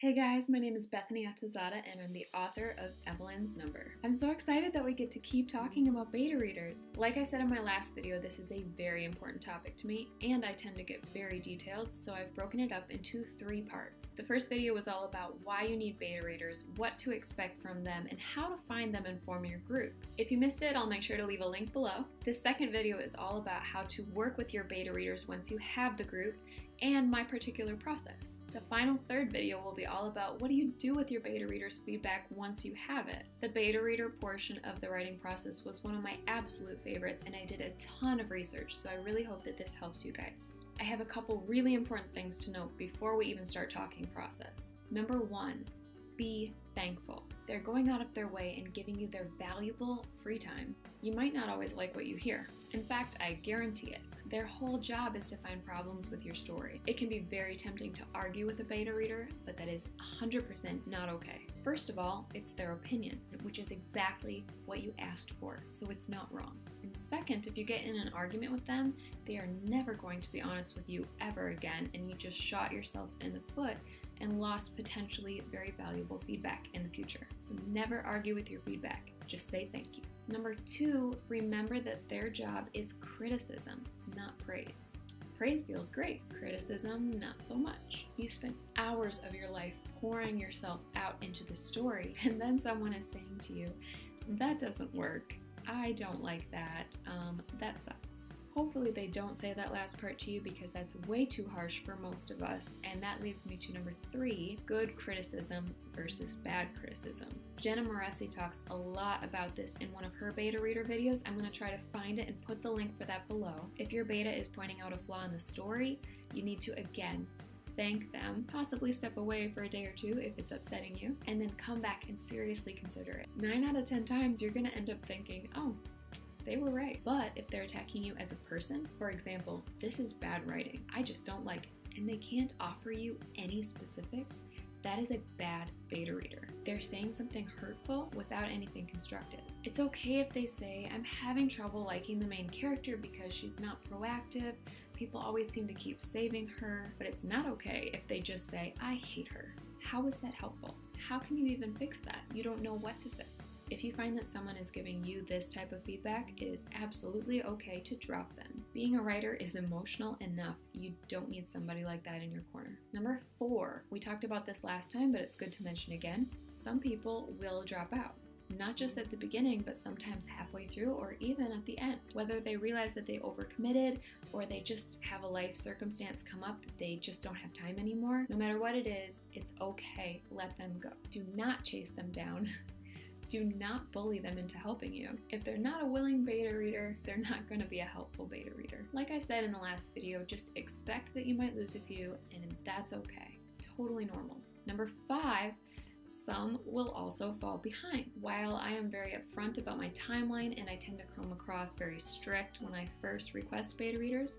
Hey guys, my name is Bethany Atazadeh and I'm the author of Evelyn's Number. I'm so excited that we get to keep talking about beta readers. Like I said in my last video, this is a very important topic to me and I tend to get very detailed, so I've broken it up into 3 parts. The first video was all about why you need beta readers, what to expect from them, and how to find them and form your group. If you missed it, I'll make sure to leave a link below. The second video is all about how to work with your beta readers once you have the group and my particular process. The final third video will be all about what do you do with your beta readers' feedback once you have it. The beta reader portion of the writing process was one of my absolute favorites and I did a ton of research, so I really hope that this helps you guys. I have a couple really important things to note before we even start talking process. Number 1, be thankful. They're going out of their way and giving you their valuable free time. You might not always like what you hear. In fact, I guarantee it. Their whole job is to find problems with your story. It can be very tempting to argue with a beta reader, but that is 100% not okay. First of all, it's their opinion, which is exactly what you asked for, so it's not wrong. And second, if you get in an argument with them, they are never going to be honest with you ever again, and you just shot yourself in the foot and lost potentially very valuable feedback in the future. So never argue with your feedback, just say thank you. Number 2, remember that their job is criticism, not praise. Praise feels great, criticism not so much. You spent hours of your life pouring yourself out into the story, and then someone is saying to you, that doesn't work, I don't like that, that sucks. Hopefully they don't say that last part to you because that's way too harsh for most of us, and that leads me to number 3, good criticism versus bad criticism. Jenna Moreci talks a lot about this in one of her beta reader videos. I'm going to try to find it and put the link for that below. If your beta is pointing out a flaw in the story, you need to again thank them, possibly step away for a day or 2 if it's upsetting you, and then come back and seriously consider it. 9 out of 10 times you're going to end up thinking, oh, they were right. But if they're attacking you as a person, for example, this is bad writing, I just don't like it, and they can't offer you any specifics, that is a bad beta reader. They're saying something hurtful without anything constructive. It's okay if they say, I'm having trouble liking the main character because she's not proactive, people always seem to keep saving her, but it's not okay if they just say, I hate her. How is that helpful? How can you even fix that? You don't know what to fix. If you find that someone is giving you this type of feedback, it is absolutely okay to drop them. Being a writer is emotional enough. You don't need somebody like that in your corner. Number 4, we talked about this last time, but it's good to mention again. Some people will drop out. Not just at the beginning, but sometimes halfway through or even at the end. Whether they realize that they overcommitted or they just have a life circumstance come up that they just don't have time anymore. No matter what it is, it's okay. Let them go. Do not chase them down. Do not bully them into helping you. If they're not a willing beta reader, they're not going to be a helpful beta reader. Like I said in the last video, just expect that you might lose a few, and that's okay. Totally normal. Number 5, some will also fall behind. While I am very upfront about my timeline and I tend to come across very strict when I first request beta readers,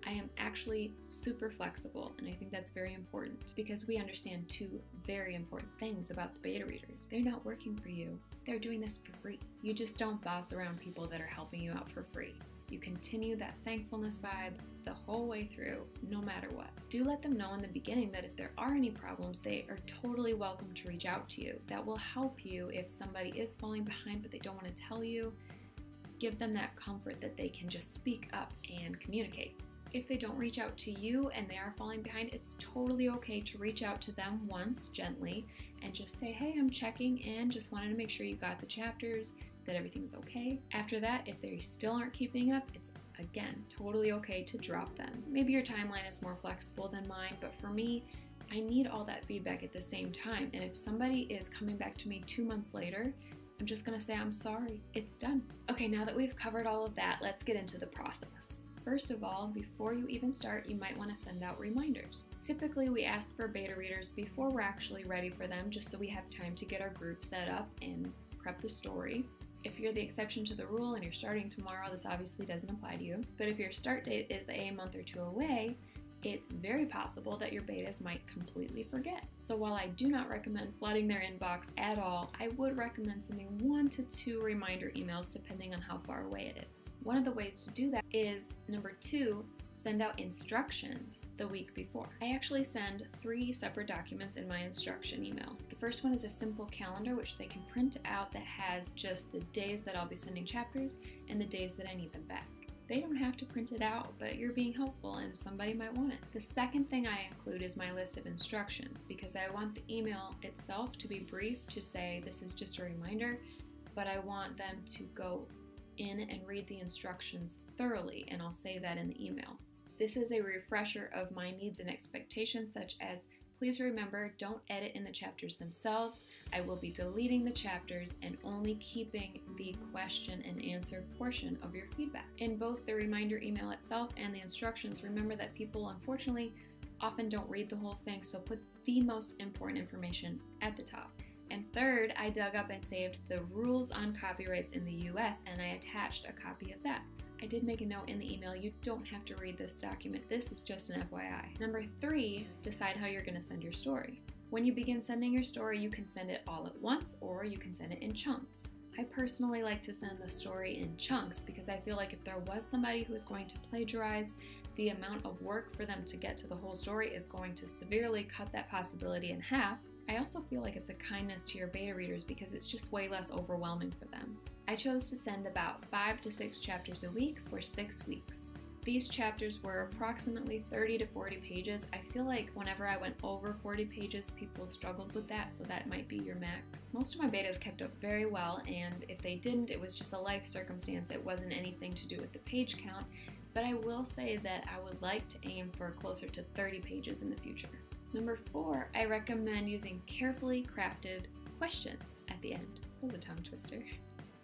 I am actually super flexible, and I think that's very important because we understand 2 very important things about the beta readers. They're not working for you. They're doing this for free. You just don't boss around people that are helping you out for free. You continue that thankfulness vibe the whole way through, no matter what. Do let them know in the beginning that if there are any problems, they are totally welcome to reach out to you. That will help you if somebody is falling behind but they don't want to tell you. Give them that comfort that they can just speak up and communicate. If they don't reach out to you and they are falling behind, it's totally okay to reach out to them once gently and just say, hey, I'm checking in, just wanted to make sure you got the chapters, that everything's okay. After that, if they still aren't keeping up, it's again totally okay to drop them. Maybe your timeline is more flexible than mine, but for me, I need all that feedback at the same time. And if somebody is coming back to me 2 months later, I'm just gonna say, I'm sorry, it's done. Okay, now that we've covered all of that, let's get into the process. First of all, before you even start, you might want to send out reminders. Typically, we ask for beta readers before we're actually ready for them, just so we have time to get our group set up and prep the story. If you're the exception to the rule and you're starting tomorrow, this obviously doesn't apply to you. But if your start date is a month or 2 away, it's very possible that your betas might completely forget. So while I do not recommend flooding their inbox at all, I would recommend sending 1 to 2 reminder emails depending on how far away it is. One of the ways to do that is, number 2, send out instructions the week before. I actually send 3 separate documents in my instruction email. The first one is a simple calendar which they can print out that has just the days that I'll be sending chapters and the days that I need them back. They don't have to print it out, but you're being helpful and somebody might want it. The second thing I include is my list of instructions because I want the email itself to be brief, to say this is just a reminder, but I want them to go in and read the instructions thoroughly, and I'll say that in the email. This is a refresher of my needs and expectations, such as please remember, don't edit in the chapters themselves. I will be deleting the chapters and only keeping the question and answer portion of your feedback. In both the reminder email itself and the instructions, remember that people unfortunately often don't read the whole thing, so put the most important information at the top. And third, I dug up and saved the rules on copyrights in the US, and I attached a copy of that. I did make a note in the email, you don't have to read this document, this is just an FYI. Number 3, decide how you're going to send your story. When you begin sending your story, you can send it all at once or you can send it in chunks. I personally like to send the story in chunks because I feel like if there was somebody who is going to plagiarize, the amount of work for them to get to the whole story is going to severely cut that possibility in half. I also feel like it's a kindness to your beta readers because it's just way less overwhelming for them. I chose to send about 5 to 6 chapters a week for 6 weeks. These chapters were approximately 30 to 40 pages. I feel like whenever I went over 40 pages, people struggled with that, so that might be your max. Most of my betas kept up very well, and if they didn't, it was just a life circumstance. It wasn't anything to do with the page count, but I will say that I would like to aim for closer to 30 pages in the future. Number 4, I recommend using carefully crafted questions at the end. That was a tongue twister.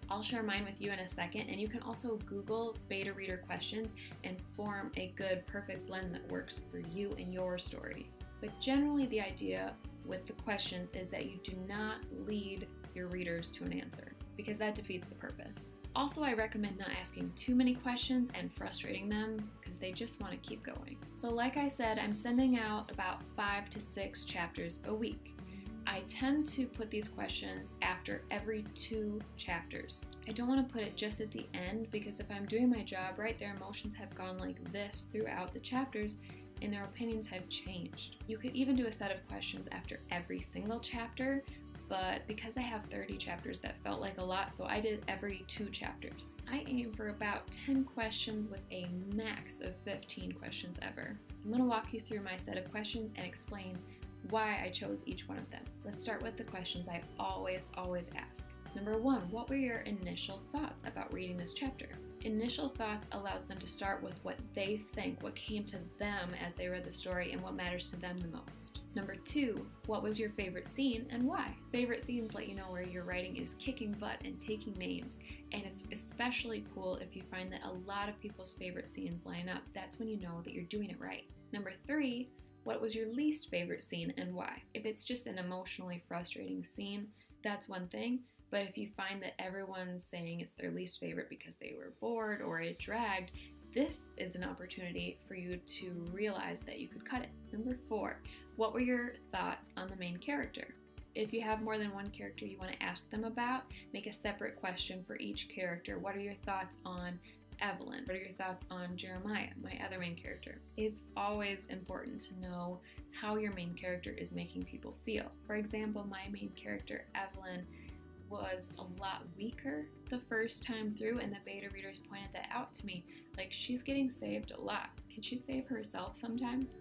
I'll share mine with you in a second, and you can also Google beta reader questions and form a good, perfect blend that works for you and your story. But generally the idea with the questions is that you do not lead your readers to an answer, because that defeats the purpose. Also, I recommend not asking too many questions and frustrating them because they just want to keep going. So like I said, I'm sending out about 5 to 6 chapters a week. I tend to put these questions after every 2 chapters. I don't want to put it just at the end because if I'm doing my job right, their emotions have gone like this throughout the chapters and their opinions have changed. You could even do a set of questions after every single chapter, but because I have 30 chapters, that felt like a lot, so I did every 2 chapters. I aim for about 10 questions with a max of 15 questions ever. I'm going to walk you through my set of questions and explain why I chose each one of them. Let's start with the questions I always ask. Number 1, what were your initial thoughts about reading this chapter? Initial thoughts allows them to start with what they think, what came to them as they read the story, and what matters to them the most. Number 2, what was your favorite scene and why? Favorite scenes let you know where your writing is kicking butt and taking names, and it's especially cool if you find that a lot of people's favorite scenes line up. That's when you know that you're doing it right. Number 3, what was your least favorite scene and why? If it's just an emotionally frustrating scene, that's one thing. But if you find that everyone's saying it's their least favorite because they were bored or it dragged, this is an opportunity for you to realize that you could cut it. Number 4, what were your thoughts on the main character? If you have more than one character you want to ask them about, make a separate question for each character. What are your thoughts on Evelyn? What are your thoughts on Jeremiah, my other main character? It's always important to know how your main character is making people feel. For example, my main character, Evelyn, was a lot weaker the first time through, and the beta readers pointed that out to me. Like, she's getting saved a lot. Can she save herself sometimes?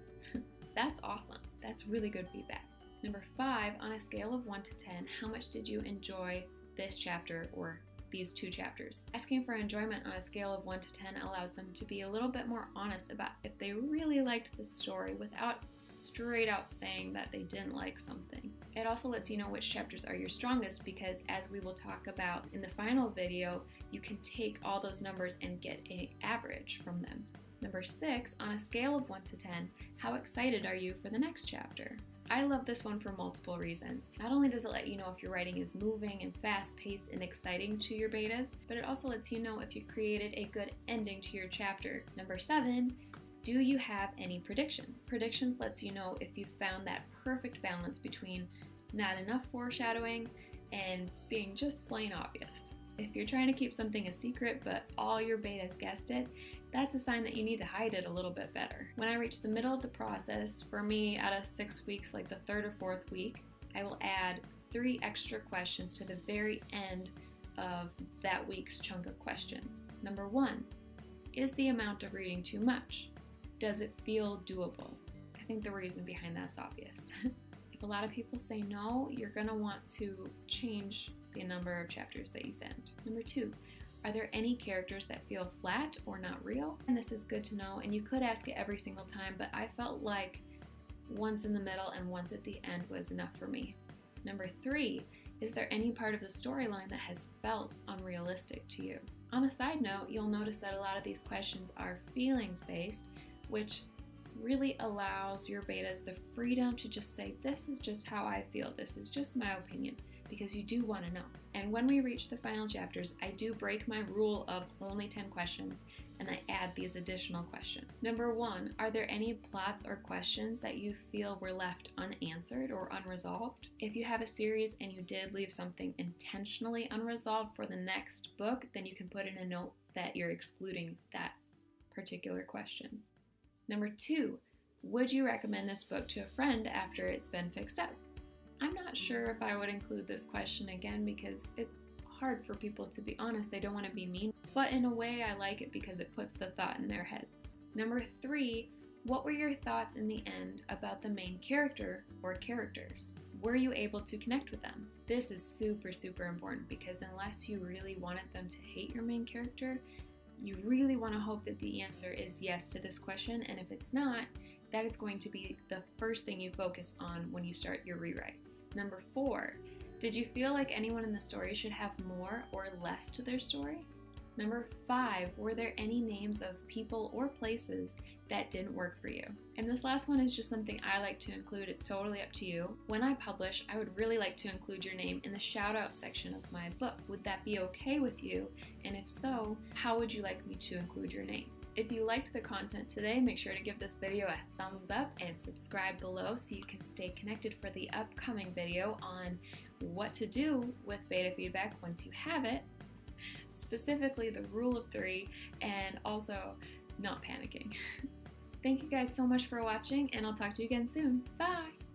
That's awesome. That's really good feedback. Number 5, on a scale of 1 to 10, how much did you enjoy this chapter or these 2 chapters? Asking for enjoyment on a scale of 1 to 10 allows them to be a little bit more honest about if they really liked the story without straight out saying that they didn't like something. It also lets you know which chapters are your strongest because, as we will talk about in the final video, you can take all those numbers and get an average from them. Number 6, on a scale of 1 to 10, how excited are you for the next chapter? I love this one for multiple reasons. Not only does it let you know if your writing is moving and fast-paced and exciting to your betas, but it also lets you know if you created a good ending to your chapter. Number 7, do you have any predictions? Predictions lets you know if you found that perfect balance between not enough foreshadowing and being just plain obvious. If you're trying to keep something a secret but all your betas guessed it, that's a sign that you need to hide it a little bit better. When I reach the middle of the process, for me, out of 6 weeks, like the 3rd or 4th week, I will add 3 extra questions to the very end of that week's chunk of questions. Number 1, is the amount of reading too much? Does it feel doable? I think the reason behind that's obvious. If a lot of people say no, you're going to want to change the number of chapters that you send. Number 2, are there any characters that feel flat or not real? And this is good to know, and you could ask it every single time, but I felt like once in the middle and once at the end was enough for me. Number 3, is there any part of the storyline that has felt unrealistic to you? On a side note, you'll notice that a lot of these questions are feelings-based, which really allows your betas the freedom to just say, this is just how I feel, this is just my opinion, because you do want to know. And when we reach the final chapters, I do break my rule of only 10 questions and I add these additional questions. Number 1, are there any plots or questions that you feel were left unanswered or unresolved? If you have a series and you did leave something intentionally unresolved for the next book, then you can put in a note that you're excluding that particular question. Number 2, would you recommend this book to a friend after it's been fixed up? I'm not sure if I would include this question again because it's hard for people to be honest. They don't want to be mean, but in a way I like it because it puts the thought in their heads. Number 3, what were your thoughts in the end about the main character or characters? Were you able to connect with them? This is super, super important because unless you really wanted them to hate your main character, you really want to hope that the answer is yes to this question, and if it's not, that is going to be the first thing you focus on when you start your rewrites. Number 4, did you feel like anyone in the story should have more or less to their story? Number 5, were there any names of people or places that didn't work for you? And this last one is just something I like to include. It's totally up to you. When I publish, I would really like to include your name in the shout out section of my book. Would that be okay with you? And if so, how would you like me to include your name? If you liked the content today, make sure to give this video a thumbs up and subscribe below so you can stay connected for the upcoming video on what to do with beta feedback once you have it, specifically the rule of 3, and also not panicking. Thank you guys so much for watching, and I'll talk to you again soon. Bye!